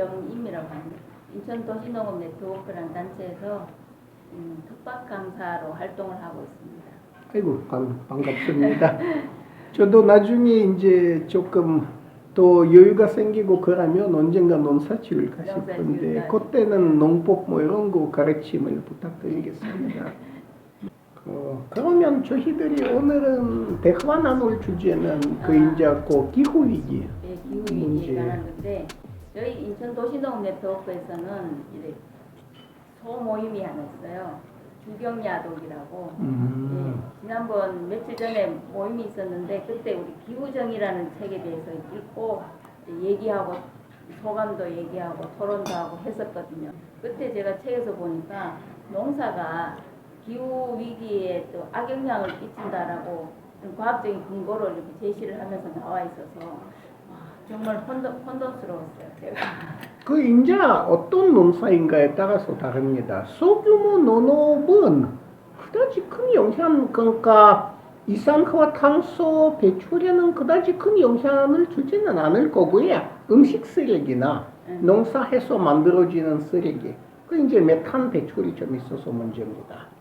김정임이라고 합니다. 인천도시농업 네트워크라는 단체에서 특박 강사로 활동을 하고 있습니다. 아이고, 반갑습니다. 저도 나중에 이제 조금 또 여유가 생기고 그러면 언젠가 농사 지을까 싶은데 그때는 농법 뭐 이런 거 가르침을 부탁드리겠습니다. 그러면 저희들이 오늘은 대화 나눌 주제는 이제 그 기후 위기. 네, 기후 위기에 관한 건데 저희 인천도시농업 네트워크에서는 이제 소모임이 하나 있어요. 주경야독이라고. 네, 지난번 며칠 전에 모임이 있었는데 그때 우리 기후정의라는 책에 대해서 읽고 얘기하고 소감도 얘기하고 토론도 하고 했었거든요. 그때 제가 책에서 보니까 농사가 기후 위기에 또 악영향을 끼친다라고 과학적인 근거로 이렇게 제시를 하면서 나와 있어서 정말 혼돈스러웠어요. 제가. 이제 어떤 농사인가에 따라서 다릅니다. 소규모 농업은 그다지 큰 영향, 그러니까 이산화탄소 배출에는 그다지 큰 영향을 주지는 않을 거고요. 음식 쓰레기나 농사해서 만들어지는 쓰레기, 이제 메탄 배출이 좀 있어서 문제입니다.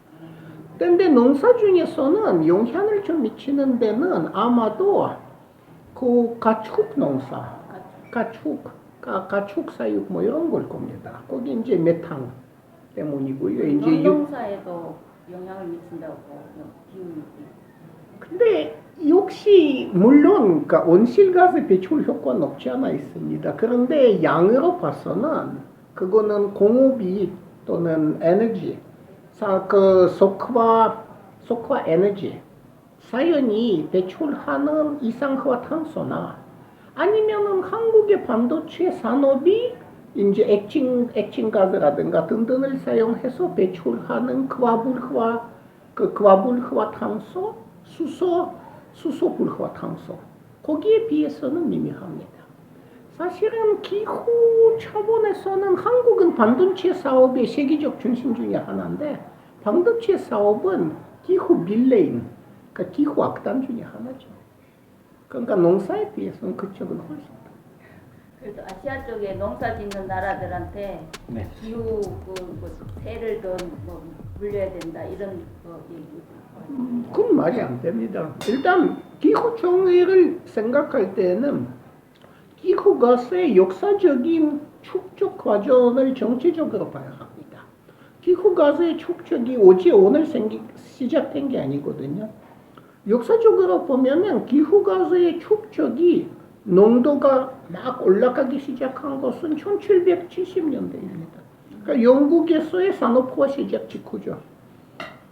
그런데 농사 중에서는 영향을 좀 미치는 데는 아마도 그 가축 농사, 가축 사육 뭐 이런 걸 겁니다. 거기 이제 메탄 때문이고요. 이제 농사에도 영향을 미친다고 기후위기. 근데 역시 물론 그러니까 온실가스 배출 효과는 없지 않아 있습니다. 그런데 양으로 봐서는 그거는 공업이 또는 에너지, 석화 에너지 자연이 배출하는 이산화탄소나 아니면은 한국의 반도체 산업이 이제 액진가스라든가 등등을 사용해서 배출하는 과불화탄소, 수소불화탄소 거기에 비해서는 미미합니다. 사실은 기후 차원에서는 한국은 반도체 사업의 세계적 중심 중에 하나인데 반도체 사업은 기후 밀레인, 그러니까 기후 악단 중에 하나죠. 그러니까 농사에 비해서는 그쪽은 훨씬 더. 그래도 아시아 쪽에 농사 짓는 나라들한테 네. 기후 세를 더 물려야 된다 이런 얘기. 그건 말이 안 됩니다. 일단 기후 정의를 생각할 때는 기후가스의 역사적인 축적 과정을 정치적으로 봐야 합니다. 기후가스의 축적이 어제 오늘 시작된 게 아니거든요. 역사적으로 보면은 기후가스의 축적이 농도가 막 올라가기 시작한 것은 1770년대입니다. 그러니까 영국에서의 산업화 시작 직후죠.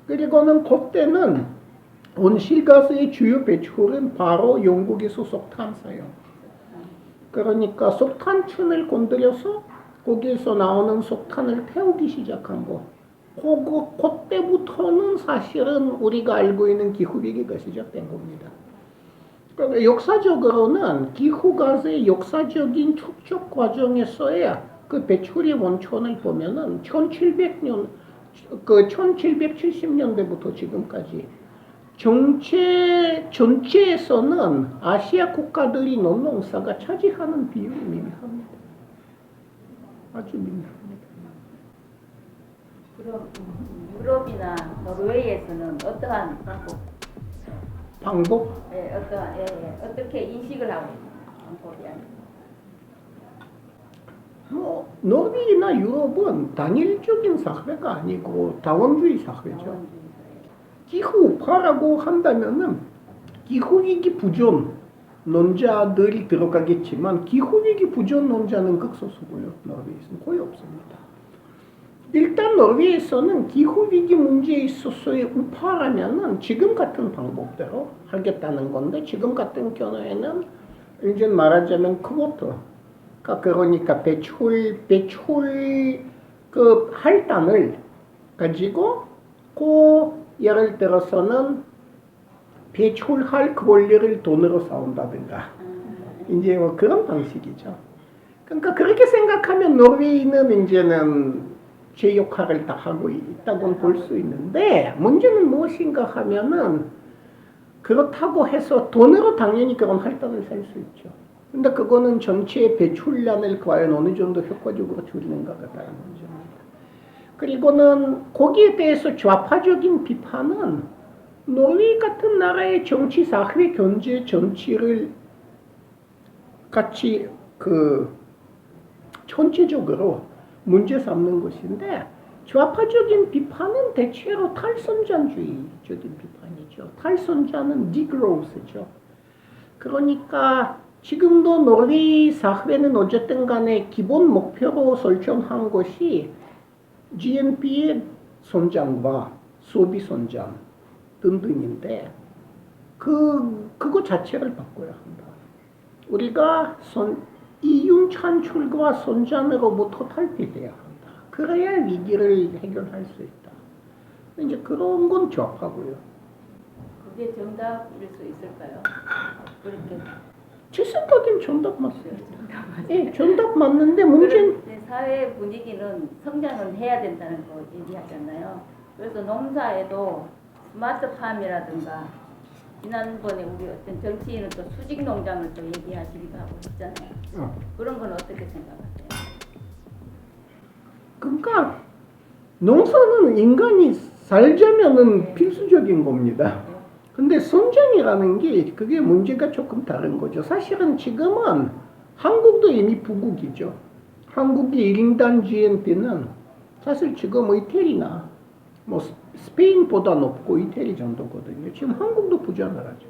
그리고는 그때는 온실가스의 주요 배출은 바로 영국에서 석탄 사용. 그러니까 석탄층을 건드려서 거기에서 나오는 석탄을 태우기 시작한 거. 그때부터는 사실은 우리가 알고 있는 기후위기가 시작된 겁니다. 그러니까 역사적으로는 기후가스의 역사적인 축적 과정에서의 그 배출의 원천을 보면은 1770년대부터 지금까지 전체에서는 아시아 국가들이 농사가 차지하는 비율이 미미합니다. 아주 미미합니다. 그럼 유럽이나 노르웨이에서는 어떠한 방법? 네, 어떻게 인식을 하고 있는 방법이 아니에요? 노르웨이나 유럽은 단일적인 사회가 아니고 다원주의 사회죠. 기후파라고 한다면은 기후위기 부존 논자들이 들어가겠지만 기후위기 부존 논자는 극소수고요. 노르웨이에서는 거의 없습니다. 일단 노르웨이에서는 기후위기 문제에 있어서의 우파라면은 지금 같은 방법대로 하겠다는 건데 지금 같은 경우에는 이제 말하자면 쿼터, 그러니까 배출 그 할당을 가지고 예를 들어서는 배출할 권리를 돈으로 사온다든가 이제 뭐 그런 방식이죠. 그러니까 그렇게 생각하면 노르웨이는 이제는 제 역할을 다 하고 있다고 볼 수 있는데 문제는 무엇인가 하면은 그렇다고 해서 돈으로 당연히 그런 할당을 살 수 있죠. 근데 그거는 전체 배출량을 과연 어느 정도 효과적으로 줄이는가가 다른 문제입니다. 그리고는 거기에 대해서 좌파적인 비판은 노르웨이 같은 나라의 정치, 사회, 경제, 정치를 같이 전체적으로 문제 삼는 것인데 좌파적인 비판은 대체로 탈선전주의적인 비판이죠. 탈선전은 디그로스죠. 그러니까 지금도 노르웨이 사회는 어쨌든 간에 기본 목표로 설정한 것이 GNP의 성장과 소비 성장 등등인데 그거 자체를 바꿔야 한다. 우리가 이윤 창출과 성장으로부터 탈피해야 한다. 그래야 위기를 해결할 수 있다. 이제 그런 건 좌파고요. 그게 정답일 수 있을까요? 그렇게 제 생각엔 정답 맞어요. 정답 맞아요. 예, 정답 맞는데 문제는 그런데 사회 분위기는 성장은 해야 된다는 거 얘기하잖아요. 그래서 농사에도 스마트팜이라든가 지난번에 우리 어떤 정치인은 또 수직 농장을 또 얘기하시기도 하고 했잖아요. 그런 건 어떻게 생각하세요? 그러니까 농사는 인간이 살자면은 필수적인 겁니다. 근데 성장이라는 게 그게 문제가 조금 다른 거죠. 사실은 지금은 한국도 이미 부국이죠. 한국의 1인당 GNP는 사실 지금 이태리나 뭐 스페인보다 높고 이태리 정도거든요. 지금 한국도 부자 나라죠.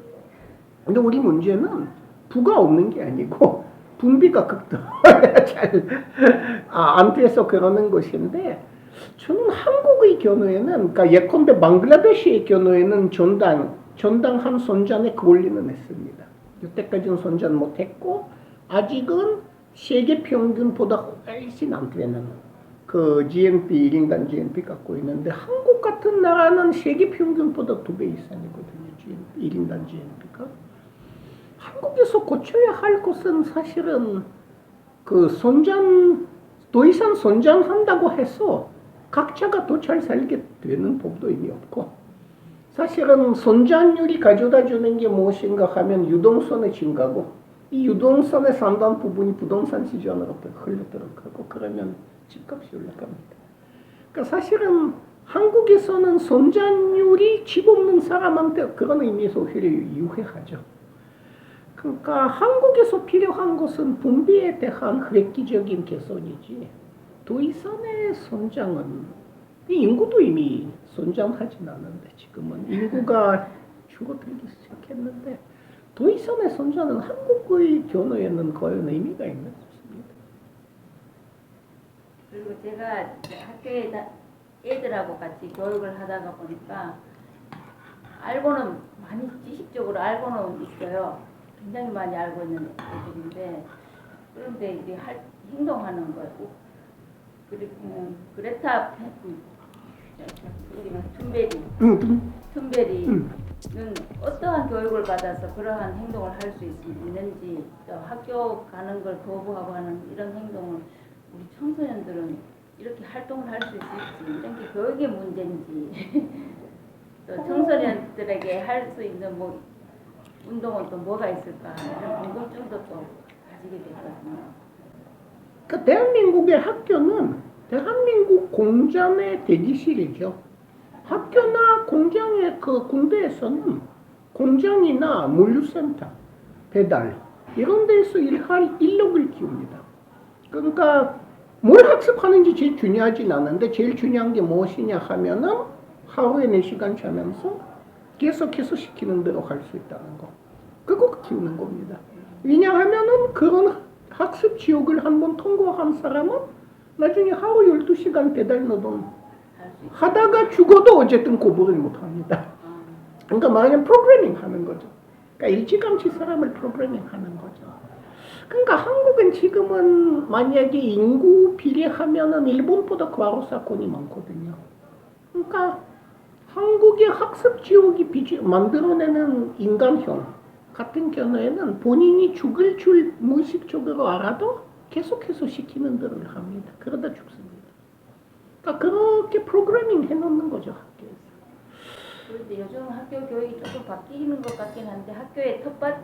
근데 우리 문제는 부가 없는 게 아니고 분비가 극도로 잘안 돼서 그러는 것인데 저는 한국의 경우에는 그러니까 예컨대 방글라데시의 경우에는 전당 한 선전의 권리는 했습니다. 여태까지는 선전 못했고 아직은 세계 평균보다 훨씬 안 되는 그 GNP 1인당 GNP 갖고 있는데 한국 같은 나라는 세계 평균보다 2배 이상이거든요. 1인당 GNP가. 한국에서 고쳐야 할 것은 사실은 그 더 이상 선전한다고 해서 각자가 더 잘 살게 되는 법도 이미 없고 사실은 선전율이 가져다 주는 게 무엇인가 하면 유동성의 증가고 이 유동성의 상당 부분이 부동산 시장으로 흘러들어가고 그러면 집값이 올라갑니다. 그러니까 사실은 한국에서는 선전율이 집 없는 사람한테 그런 의미에서 오히려 유해하죠. 그러니까 한국에서 필요한 것은 분비에 대한 획기적인 개선이지 더 이상의 성장은 인구도 이미 성장하진 않는데 지금은 인구가 줄어들기 시작했는데 더 이상의 성장은 한국의 경우에는 과연 의미가 있는 것입니다. 그리고 제가 학교에 애들하고 같이 교육을 하다가 보니까 알고는 많이 지식적으로 알고는 있어요. 굉장히 많이 알고 있는 애들인데 그런데 이제 행동하는 거고 그리고 그레타 툰베리는 어떠한 교육을 받아서 그러한 행동을 할 수 있는지 또 학교 가는 걸 거부하고 하는 이런 행동을 우리 청소년들은 이렇게 활동을 할 수 있을지 이런 게 교육의 문제인지 또 청소년들에게 할 수 있는 뭐 운동은 또 뭐가 있을까 이런 궁금증도 또 가지게 됐거든요. 그 대한민국의 학교는 대한민국 공장의 대기실이죠. 학교나 공장의 그 군대에서는 공장이나 물류센터, 배달 이런 데서 일할 인력을 키웁니다. 그러니까 뭘 학습하는지 제일 중요하진 않은데 제일 중요한 게 무엇이냐 하면은 하루에 4시간 자면서 계속해서 시키는 대로 할 수 있다는 거. 그거 키우는 겁니다. 왜냐하면은 그런 학습 지옥을 한번 통과한 사람은 나중에 하루 12시간 배달 노동 하다가 죽어도 어쨌든 고부를 못합니다. 그러니까 말하자면 프로그래밍 하는 거죠. 그러니까 일찌감치 사람을 프로그래밍 하는 거죠. 그러니까 한국은 지금은 만약에 인구 비례하면은 일본보다 과로 사건이 많거든요. 그러니까 한국의 학습 지옥이 만들어내는 인간형 같은 경우에는 본인이 죽을 줄 무의식적으로 알아도 계속해서 시키는 대로 합니다. 그러다 죽습니다. 그러니까 그렇게 프로그래밍 해놓는 거죠, 학교에서. 그런데 요즘 학교 교육이 조금 바뀌는 것 같긴 한데 학교에 텃밭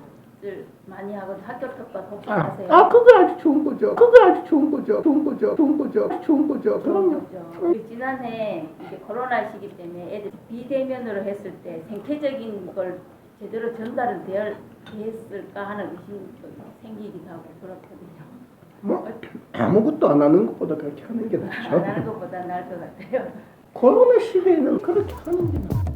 많이 하고 학교 특반 혹시하세요? 그거 아주 좋은 거죠. 그거 아주 좋은 거죠. 좋은 거죠. 좋은 거죠. 좋은 거죠. 그럼요. 우리 지난해 이제 코로나 시기 때문에 애들 비대면으로 했을 때 생태적인 걸 제대로 전달은 됐을까 하는 의심도 생기기도 하고 그렇거든요. 뭐 아무것도 안 하는 것보다 그렇게 하는 게 안 낫죠. 하는 것보다 나을 것 같아요. 코로나 시대에는 그렇게 하는 게 낫죠.